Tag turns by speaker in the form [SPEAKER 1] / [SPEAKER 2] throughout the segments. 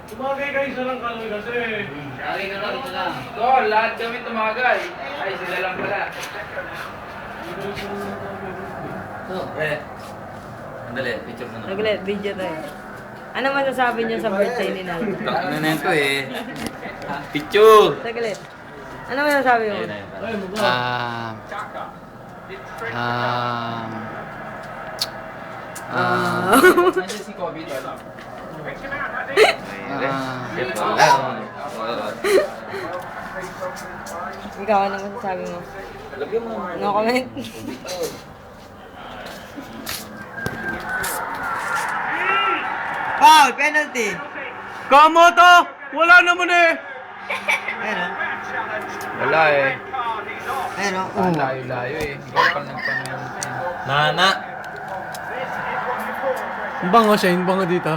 [SPEAKER 1] Tumagay kayo sa lang kaloy kasi.
[SPEAKER 2] Lagi ka lang, ito lang. So, lahat kami tumagay. Ay, sila lang pala. So, andali, picture mo na.
[SPEAKER 3] Naglet, video tayo. Ano masasabi niyo sa birthday ni Nal?
[SPEAKER 2] Ano na ito eh. Picture!
[SPEAKER 3] Saglit. Ano masasabi mo?
[SPEAKER 1] Ay, mukha.
[SPEAKER 2] Nandiyan si Kobe doon.
[SPEAKER 3] Ikaw, ano masasabi mo?
[SPEAKER 2] Lagyan mo.
[SPEAKER 3] No comment?
[SPEAKER 4] Foul! Penalty!
[SPEAKER 1] Kamo to! Wala naman eh!
[SPEAKER 4] Ayun o.
[SPEAKER 2] Wala eh.
[SPEAKER 4] Ayun o.
[SPEAKER 2] Ang layo-layo eh. Ikaw pa nagpangalan.
[SPEAKER 5] Nana.
[SPEAKER 1] Ang bango siya, yung bango dito.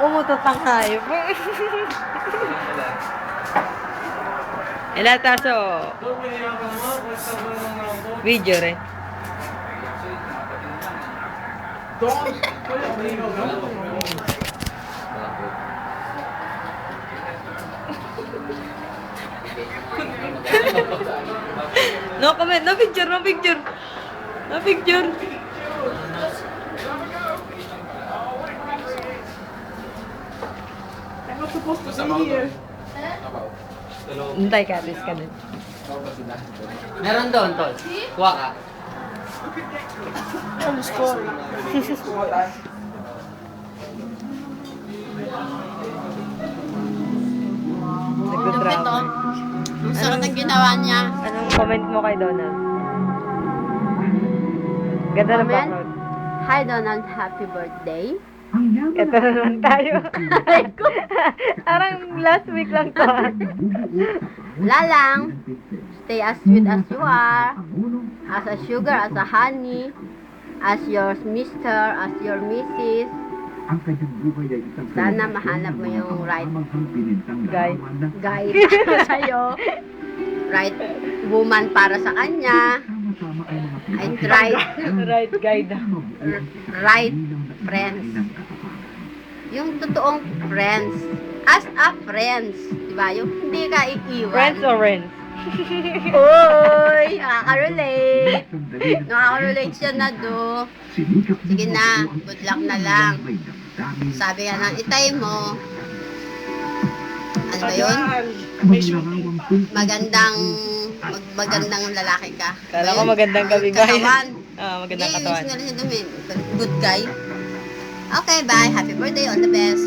[SPEAKER 3] Umutot ang hayop. Ela taso. Video re. No comment, no picture, no picture. No picture. Hintay ka, alis ka din.
[SPEAKER 4] Meron doon, tol. Kuha ka.
[SPEAKER 3] Nagdo-drama.
[SPEAKER 6] Ang sarap ng ginawa niya.
[SPEAKER 3] Anong comment mo kay Donald? Ganda ng
[SPEAKER 6] Comment?
[SPEAKER 3] background.
[SPEAKER 6] Hi Donald, happy birthday.
[SPEAKER 3] Ito na naman tayo. Parang last week lang to.
[SPEAKER 6] Lalang, stay as sweet as you are, as a sugar, as a honey, as your mister, as your missus. Sana mahanap mo yung right
[SPEAKER 3] Guy.
[SPEAKER 6] guy sa'yo. Right woman para sa kanya. And right,
[SPEAKER 3] Right guide.
[SPEAKER 6] right friends. Yung totoong friends. As a friends. Diba? Yung hindi ka iiwan.
[SPEAKER 3] Friends or friends?
[SPEAKER 6] Uy! Nakaka-relate. Nakaka-relate siya na do. Sige na. Good luck na lang. Sabi nga ng itay mo. Ano ba yun? Magandang lalaki ka.
[SPEAKER 3] Kala ko magandang gabi, guys.
[SPEAKER 6] Katawan.
[SPEAKER 3] Magandang
[SPEAKER 6] Hindi,
[SPEAKER 3] katawan.
[SPEAKER 6] yung good guy. Okay, bye. Happy birthday. All the best.